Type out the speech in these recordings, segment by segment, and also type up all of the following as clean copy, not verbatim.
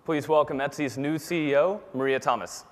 Please welcome Etsy's new CEO, Maria Thomas.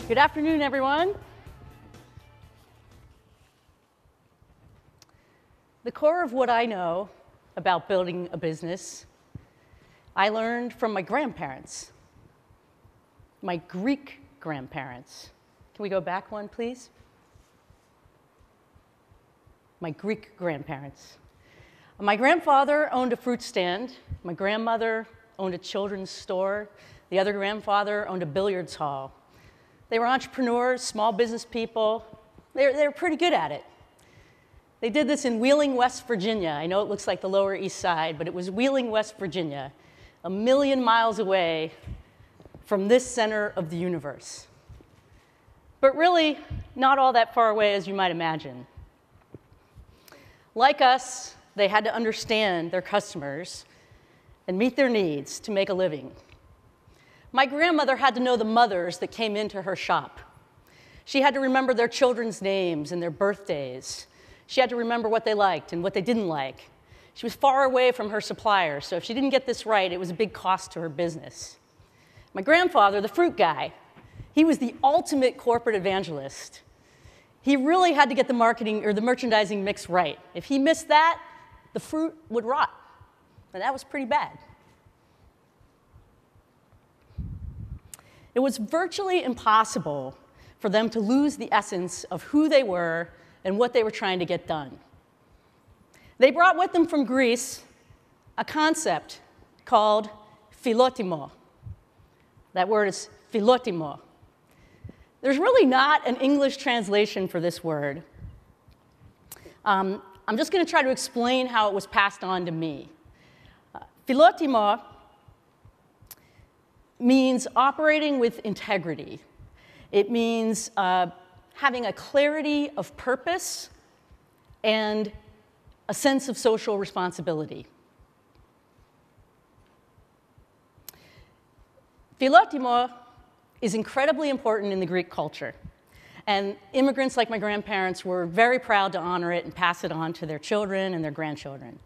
Good afternoon, everyone. The core of what I know about building a business, I learned from my grandparents, my Greek grandparents. Can we go back one, please? My Greek grandparents. My grandfather owned a fruit stand. My grandmother owned a children's store. The other grandfather owned a billiards hall. They were entrepreneurs, small business people. They were pretty good at it. They did this in Wheeling, West Virginia. I know it looks like the Lower East Side, but it was Wheeling, West Virginia, 1,000,000 miles away from this center of the universe. But really, not all that far away as you might imagine. Like us, they had to understand their customers and meet their needs to make a living. My grandmother had to know the mothers that came into her shop. She had to remember their children's names and their birthdays. She had to remember what they liked and what they didn't like. She was far away from her suppliers, so if she didn't get this right, it was a big cost to her business. My grandfather, the fruit guy, he was the ultimate corporate evangelist. He really had to get the marketing or the merchandising mix right. If he missed that, the fruit would rot, and that was pretty bad. It was virtually impossible for them to lose the essence of who they were and what they were trying to get done. They brought with them from Greece a concept called Philotimo. That word is Philotimo. There's really not an English translation for this word. I'm just going to try to explain how it was passed on to me. Philotimo means operating with integrity. It means having a clarity of purpose and a sense of social responsibility. Philotimo is incredibly important in the Greek culture. And immigrants like my grandparents were very proud to honor it and pass it on to their children and their grandchildren.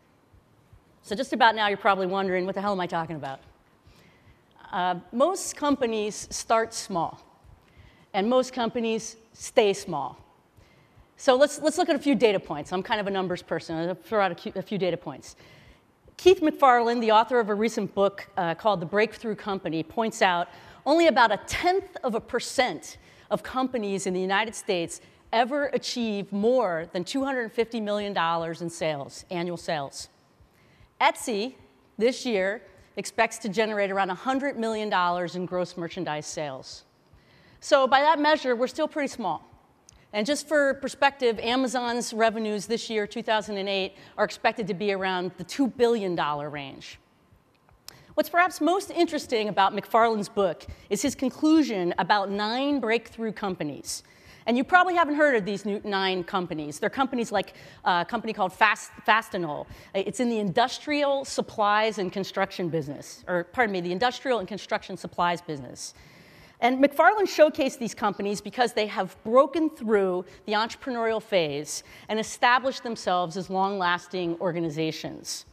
So just about now, you're probably wondering, what the hell am I talking about? Most companies start small, and most companies stay small. So let's look at a few data points. I'm kind of a numbers person. I'll throw out a few data points. Keith McFarland, the author of a recent book called The Breakthrough Company, points out only about 0.1% of companies in the United States ever achieve more than $250 million in sales, annual sales. Etsy, this year, expects to generate around $100 million in gross merchandise sales. So by that measure, we're still pretty small. And just for perspective, Amazon's revenues this year, 2008, are expected to be around the $2 billion range. What's perhaps most interesting about McFarland's book is his conclusion about 9 breakthrough companies. And you probably haven't heard of these 9 companies. They're companies like a company called Fastenal. It's in the industrial supplies and construction business, or pardon me, the industrial and construction supplies business. And McFarland showcased these companies because they have broken through the entrepreneurial phase and established themselves as long-lasting organizations.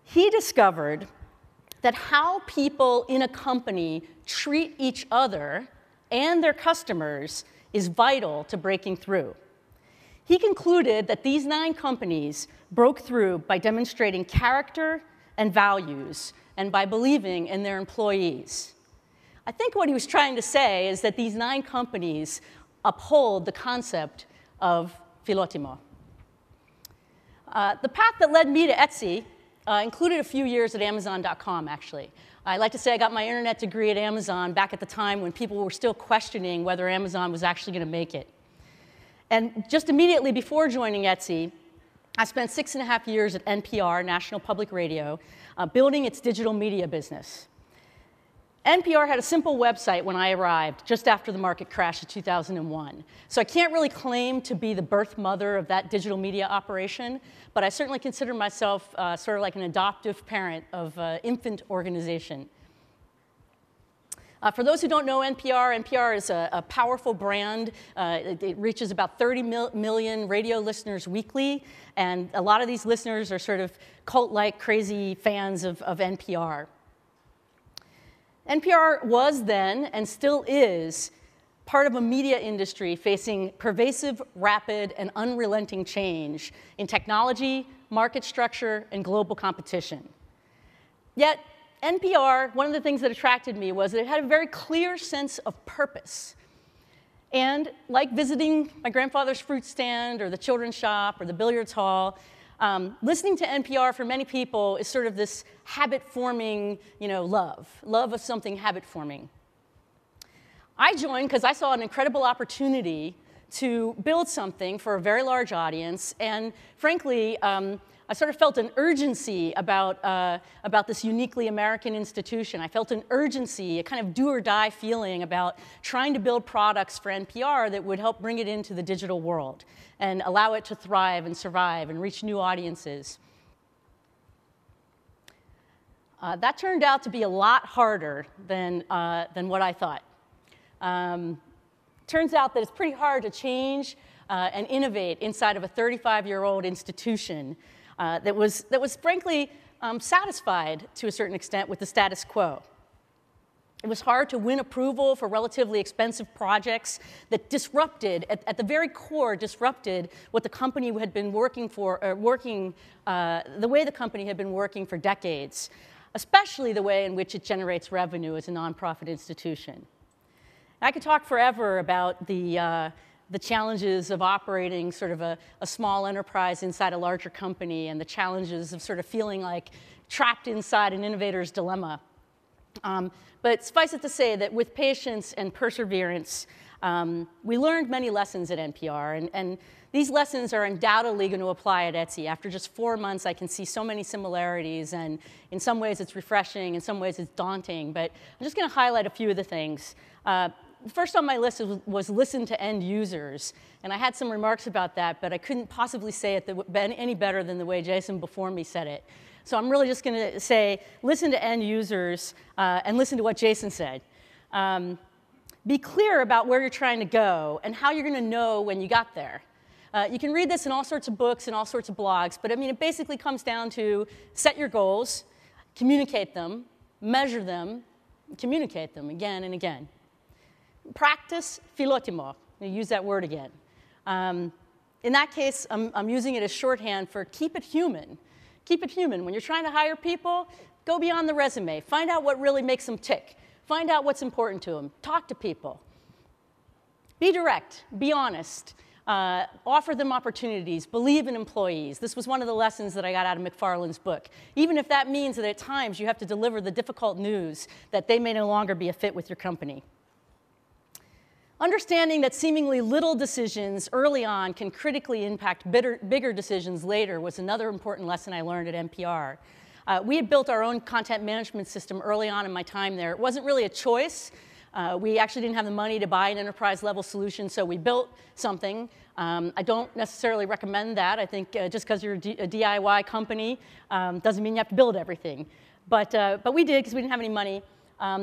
He discovered that how people in a company treat each other and their customers is vital to breaking through. He concluded that these 9 companies broke through by demonstrating character and values and by believing in their employees. I think what he was trying to say is that these 9 companies uphold the concept of Philotimo. The path that led me to Etsy included a few years at Amazon.com, actually. I like to say I got my internet degree at Amazon back at the time when people were still questioning whether Amazon was actually going to make it. And just immediately before joining Etsy, I spent 6.5 years at NPR, National Public Radio, building its digital media business. NPR had a simple website when I arrived, just after the market crash of 2001. So I can't really claim to be the birth mother of that digital media operation, but I certainly consider myself sort of like an adoptive parent of an infant organization. For those who don't know NPR, NPR is a powerful brand. It reaches about 30 million radio listeners weekly, and a lot of these listeners are sort of cult-like, crazy fans of NPR. NPR was then, and still is, part of a media industry facing pervasive, rapid, and unrelenting change in technology, market structure, and global competition. Yet, NPR, one of the things that attracted me was that it had a very clear sense of purpose. And like visiting my grandfather's fruit stand or the children's shop or the billiards hall, listening to NPR for many people is sort of this habit-forming, love of something habit-forming. I joined because I saw an incredible opportunity to build something for a very large audience, and frankly, I sort of felt an urgency about this uniquely American institution. I felt an urgency, a kind of do-or-die feeling about trying to build products for NPR that would help bring it into the digital world and allow it to thrive and survive and reach new audiences. That turned out to be a lot harder than what I thought. Turns out that it's pretty hard to change and innovate inside of a 35-year-old institution that was frankly satisfied to a certain extent with the status quo. It was hard to win approval for relatively expensive projects that disrupted, at the very core, disrupted what the company had been working for, the way the company had been working for decades, especially the way in which it generates revenue as a nonprofit institution. I could talk forever about the challenges of operating sort of a small enterprise inside a larger company and the challenges of sort of feeling like trapped inside an innovator's dilemma. But suffice it to say that with patience and perseverance, we learned many lessons at NPR, and these lessons are undoubtedly going to apply at Etsy. After just 4 months, I can see so many similarities, and in some ways it's refreshing, in some ways it's daunting, but I'm just going to highlight a few of the things. First on my list was listen to end users, and I had some remarks about that, but I couldn't possibly say it any better than the way Jason before me said it. So I'm really just going to say listen to end users and listen to what Jason said. Be clear about where you're trying to go and how you're going to know when you got there. You can read this in all sorts of books and all sorts of blogs, but I mean, it basically comes down to set your goals, communicate them, measure them, communicate them again and again. Practice Philotimo. I use that word again. In that case, I'm using it as shorthand for keep it human. Keep it human. When you're trying to hire people, go beyond the resume. Find out what really makes them tick. Find out what's important to them. Talk to people. Be direct. Be honest. Offer them opportunities. Believe in employees. This was one of the lessons that I got out of McFarland's book. Even if that means that at times you have to deliver the difficult news that they may no longer be a fit with your company. Understanding that seemingly little decisions early on can critically impact bigger decisions later was another important lesson I learned at NPR. We had built our own content management system early on in my time there. It wasn't really a choice. We actually didn't have the money to buy an enterprise-level solution, so we built something. I don't necessarily recommend that. I think just because you're a DIY company doesn't mean you have to build everything. But we did because we didn't have any money.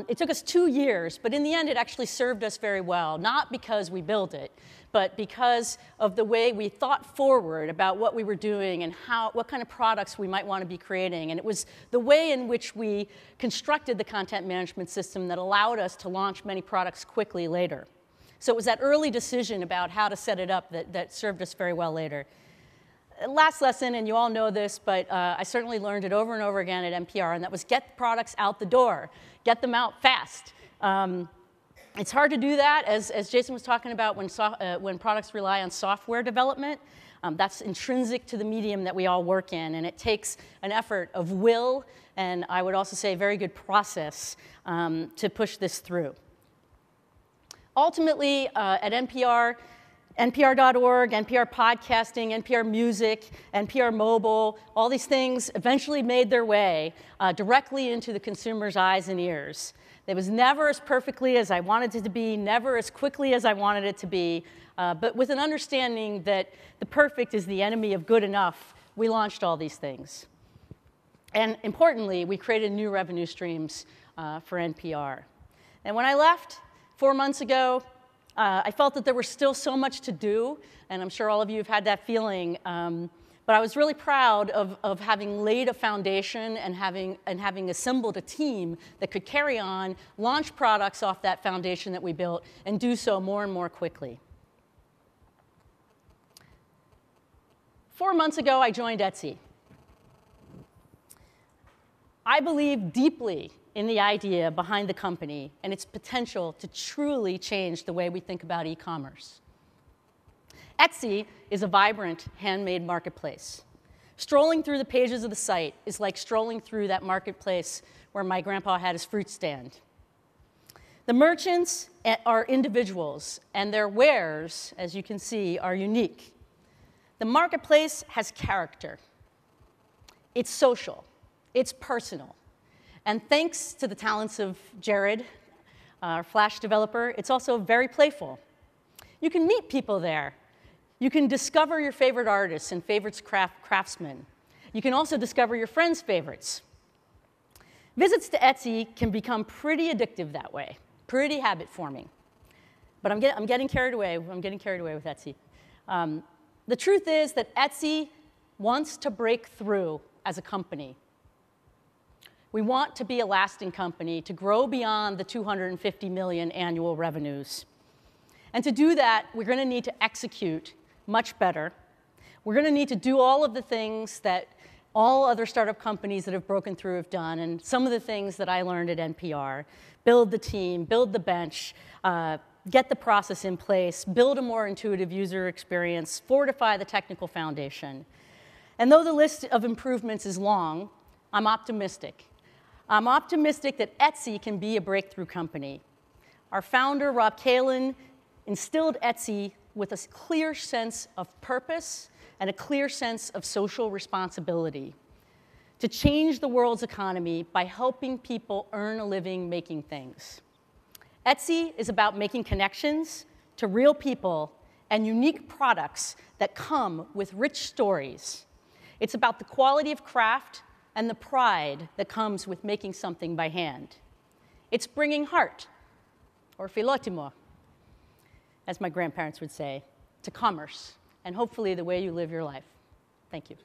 It took us 2 years, but in the end, it actually served us very well, not because we built it, but because of the way we thought forward about what we were doing and what kind of products we might want to be creating. And it was the way in which we constructed the content management system that allowed us to launch many products quickly later. So it was that early decision about how to set it up that served us very well later. Last lesson, and you all know this, but I certainly learned it over and over again at NPR, and that was get products out the door. Get them out fast. It's hard to do that, as Jason was talking about, when products rely on software development. That's intrinsic to the medium that we all work in, and it takes an effort of will, and I would also say very good process to push this through. Ultimately, at NPR, NPR.org, NPR podcasting, NPR music, NPR mobile, all these things eventually made their way directly into the consumer's eyes and ears. It was never as perfectly as I wanted it to be, never as quickly as I wanted it to be, but with an understanding that the perfect is the enemy of good enough, we launched all these things. And importantly, we created new revenue streams for NPR. And when I left 4 months ago, I felt that there was still so much to do, and I'm sure all of you have had that feeling. But I was really proud of having laid a foundation and having assembled a team that could carry on, launch products off that foundation that we built, and do so more and more quickly. 4 months ago, I joined Etsy. I believe deeply in the idea behind the company and its potential to truly change the way we think about e-commerce. Etsy is a vibrant, handmade marketplace. Strolling through the pages of the site is like strolling through that marketplace where my grandpa had his fruit stand. The merchants are individuals, and their wares, as you can see, are unique. The marketplace has character. It's social. It's personal. And thanks to the talents of Jared, our Flash developer, it's also very playful. You can meet people there. You can discover your favorite artists and favorite craftsmen. You can also discover your friends' favorites. Visits to Etsy can become pretty addictive that way, pretty habit-forming. But I'm getting carried away. I'm getting carried away with Etsy. The truth is that Etsy wants to break through as a company. We want to be a lasting company, to grow beyond the 250 million annual revenues. And to do that, we're going to need to execute much better. We're going to need to do all of the things that all other startup companies that have broken through have done, and some of the things that I learned at NPR. Build the team, build the bench, get the process in place, build a more intuitive user experience, fortify the technical foundation. And though the list of improvements is long, I'm optimistic. I'm optimistic that Etsy can be a breakthrough company. Our founder, Rob Kalin, instilled Etsy with a clear sense of purpose and a clear sense of social responsibility to change the world's economy by helping people earn a living making things. Etsy is about making connections to real people and unique products that come with rich stories. It's about the quality of craft and the pride that comes with making something by hand. It's bringing heart, or Philotimo, as my grandparents would say, to commerce, and hopefully the way you live your life. Thank you.